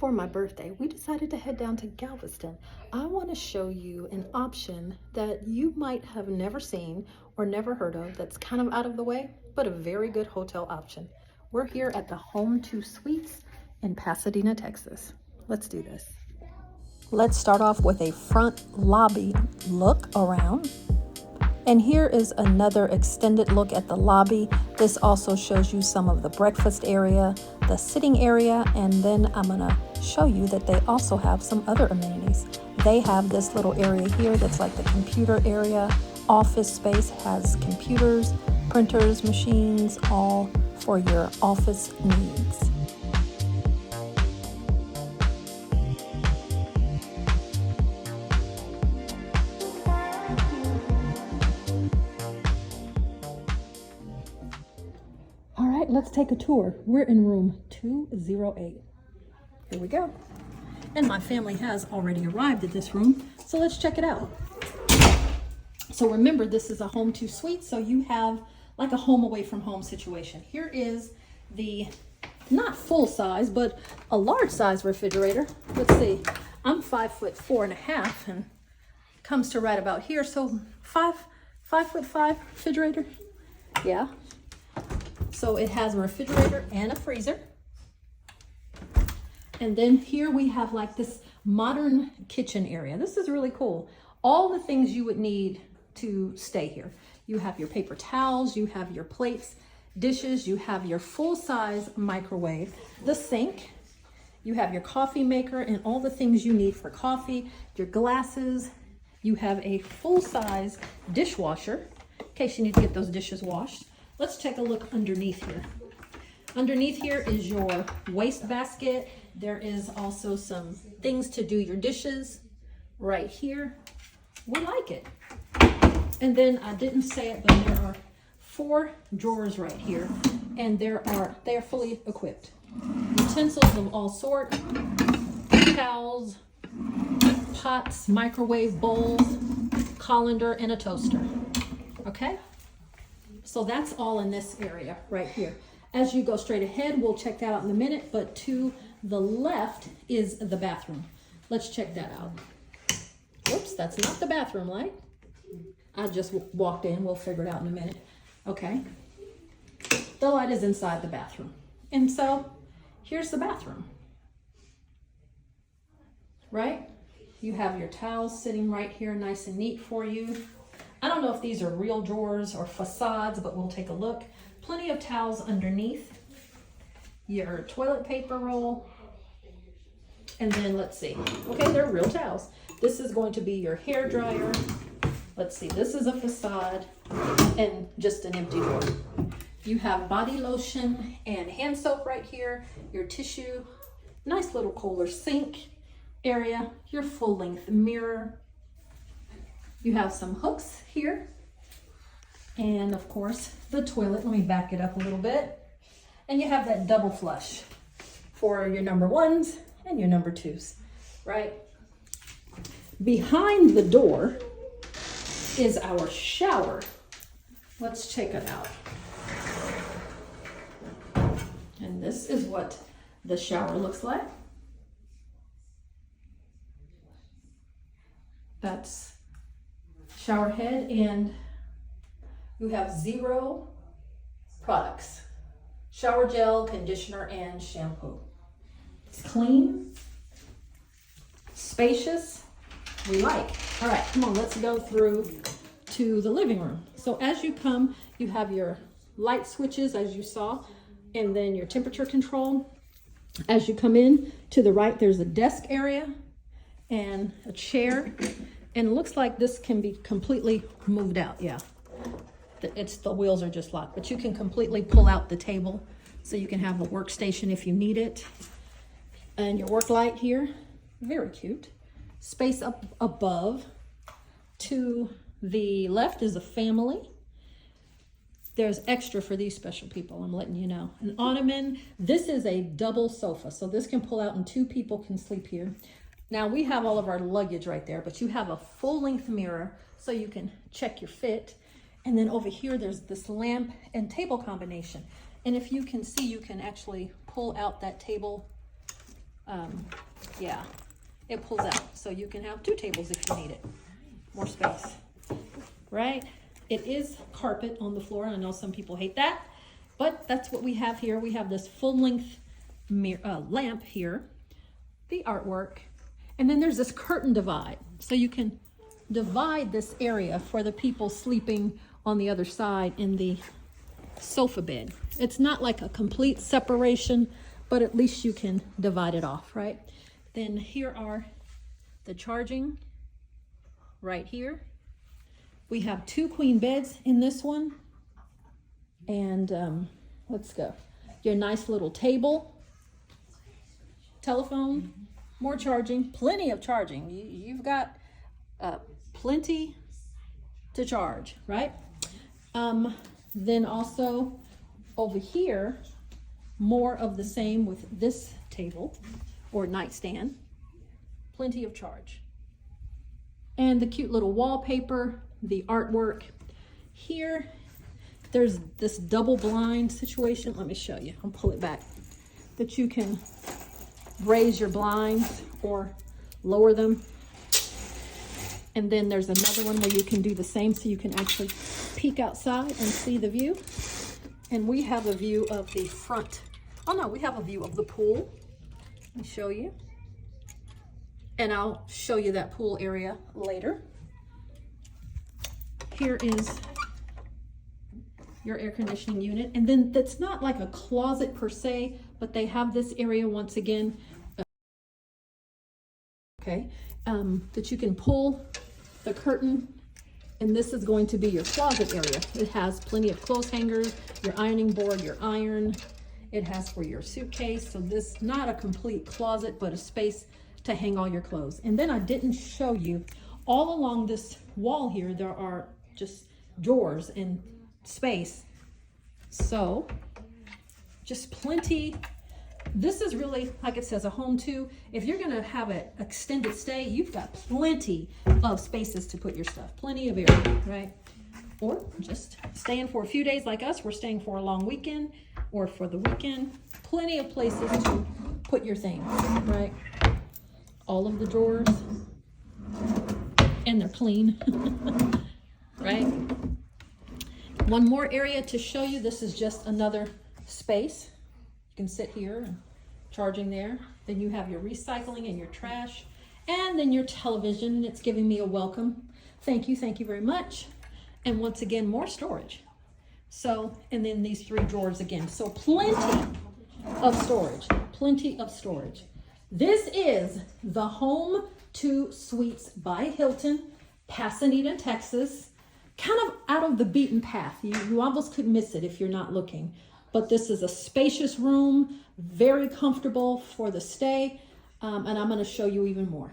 for my birthday, we decided to head down to Galveston. I want to show you an option that you might have never seen or never heard of that's kind of out of the way, but a very good hotel option. We're here at the Home2 Suites in Pasadena, Texas. Let's do this. Let's start off with a front lobby look around. And here is another extended look at the lobby. This also shows you some of the breakfast area, the sitting area, and then I'm gonna show you that they also have some other amenities. They have this little area here that's like the computer area. Office space has computers, printers, machines, all for your office needs. All right, let's take a tour. We're in room 208. Here we go. And my family has already arrived at this room, so let's check it out. So remember, this is a Home2 Suite, so you have like a home away from home situation. Here is the, not full size, but a large size refrigerator. Let's see, I'm 5'4.5" and comes to right about here. So 5'5" refrigerator, yeah. So it has a refrigerator and a freezer. And then here we have like this modern kitchen area. This is really cool. All the things you would need to stay here. You have your paper towels, you have your plates, dishes, you have your full-size microwave, the sink, you have your coffee maker and all the things you need for coffee, your glasses, you have a full-size dishwasher in case you need to get those dishes washed. Let's take a look underneath here. Underneath here is your waste basket. There is also some things to do your dishes right here. We like it. And then I didn't say it, but there are 4 drawers right here, and they are fully equipped. Utensils of all sorts, towels, pots, microwave bowls, colander, and a toaster. Okay? So that's all in this area right here. As you go straight ahead, we'll check that out in a minute, but to the left is the bathroom. Let's check that out. Whoops, that's not the bathroom light. I just walked in, we'll figure it out in a minute. Okay, the light is inside the bathroom. And so here's the bathroom, right? You have your towels sitting right here, nice and neat for you. I don't know if these are real drawers or facades, but we'll take a look. Plenty of towels underneath. Your toilet paper roll. And then let's see. Okay, they're real towels. This is going to be your hair dryer. Let's see, this is a facade and just an empty drawer. You have body lotion and hand soap right here. Your tissue, nice little Kohler sink area. Your full length mirror. You have some hooks here. And of course, the toilet. Let me back it up a little bit. And you have that double flush for your number 1s and your number 2s, right? Behind the door is our shower. Let's check it out. And this is what the shower looks like. That's shower head, and you have 0 products. Shower gel, conditioner, and shampoo. It's clean, spacious, we like. All right, come on, let's go through to the living room. So as you come, you have your light switches, as you saw, and then your temperature control. As you come in, to the right, there's a desk area and a chair. And it looks like this can be completely moved out, yeah. The wheels are just locked, but you can completely pull out the table so you can have a workstation if you need it. And your work light here, very cute. Space up above. To the left is a family. There's extra for these special people, I'm letting you know. An ottoman. This is a double sofa, so this can pull out and 2 people can sleep here. Now we have all of our luggage right there, but you have a full-length mirror so you can check your fit. And then over here, there's this lamp and table combination. And if you can see, you can actually pull out that table Yeah, it pulls out. So you can have 2 tables if you need it. More space, right? It is carpet on the floor. I know some people hate that, but that's what we have here. We have this full-length lamp here, the artwork, and then there's this curtain divide. So you can divide this area for the people sleeping on the other side in the sofa bed. It's not like a complete separation, but at least you can divide it off, right? Then here are the charging right here. We have 2 queen beds in this one. And let's go. Your nice little table, telephone, more charging, plenty of charging. You've got plenty to charge, right? Then also over here, more of the same with this table or nightstand, plenty of charge. And the cute little wallpaper, the artwork. Here, there's this double blind situation. Let me show you, I'll pull it back. That you can raise your blinds or lower them. And then there's another one where you can do the same, so you can actually peek outside and see the view. And we have a view of the front. Oh no, we have a view of the pool. Let me show you. And I'll show you that pool area later. Here is your air conditioning unit. And then that's not like a closet per se, but they have this area once again, that you can pull the curtain, and this is going to be your closet area. It has plenty of clothes hangers, your ironing board, your iron. It has for your suitcase. So this is not a complete closet, but a space to hang all your clothes. And then I didn't show you, all along this wall here, there are just drawers and space. So just plenty. This is really, like it says, a Home2. If you're gonna have an extended stay, you've got plenty of spaces to put your stuff, plenty of area, right? Or just staying for a few days like us, we're staying for a long weekend or for the weekend, plenty of places to put your things, right? All of the drawers, and they're clean, right? One more area to show you. This is just another space. You can sit here and charging there. Then you have your recycling and your trash, and then your television, and it's giving me a welcome. Thank you very much. And once again, more storage. So, and then these 3 drawers again. So plenty of storage, plenty of storage. This is the Home2 Suites by Hilton, Pasadena, Texas. Kind of out of the beaten path. You almost could miss it if you're not looking. But this is a spacious room, very comfortable for the stay, and I'm going to show you even more.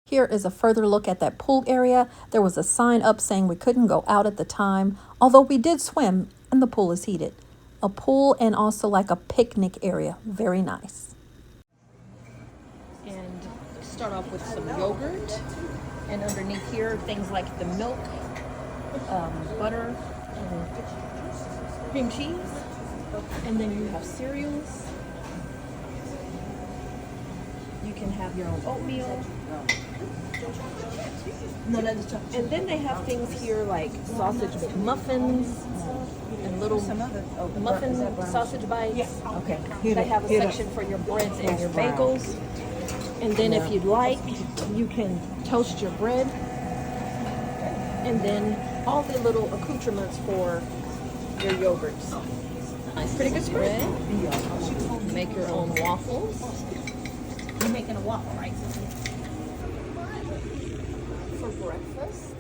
Here is a further look at that pool area. There was a sign up saying we couldn't go out at the time, although we did swim and the pool is heated. A pool and also like a picnic area, very nice. And start off with some yogurt, and underneath here things like the milk, butter, and cream cheese, and then you have cereals. You can have your own oatmeal. And then they have things here like sausage muffins and little muffin sausage bites. Okay. They have a section for your breads and your bagels. And then if you'd like, you can toast your bread. And then all the little accoutrements for your yogurts. Nice, pretty good spread. Make your own waffles. You're making a waffle, right? For breakfast.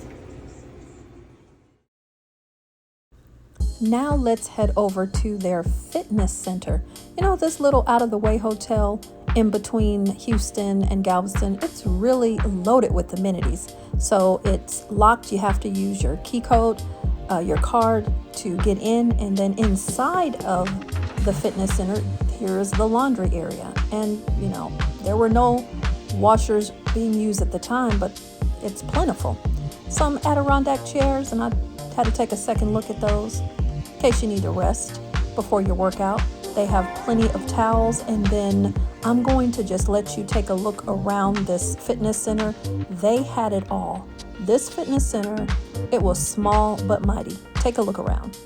Now let's head over to their fitness center. You know, this little out-of-the-way hotel in between Houston and Galveston, it's really loaded with amenities. So it's locked. You have to use your key code, your card to get in. And then inside of the fitness center, here's the laundry area. And, you know, there were no washers being used at the time, but it's plentiful. Some Adirondack chairs, and I had to take a second look at those in case you need to rest before your workout. They have plenty of towels, and then I'm going to just let you take a look around this fitness center. They had it all. This fitness center, it was small but mighty. Take a look around.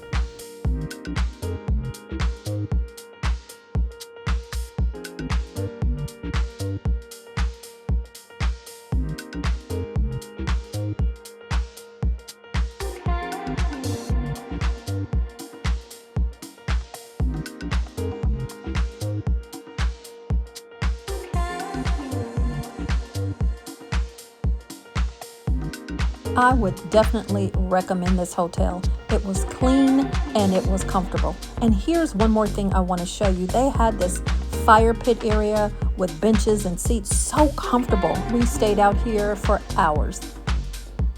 I would definitely recommend this hotel. It was clean and it was comfortable. And here's one more thing I want to show you. They had this fire pit area with benches and seats, so comfortable. We stayed out here for hours.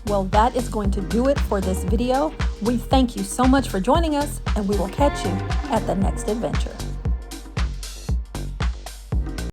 Well, that is going to do it for this video. We thank you so much for joining us, and we will catch you at the next adventure.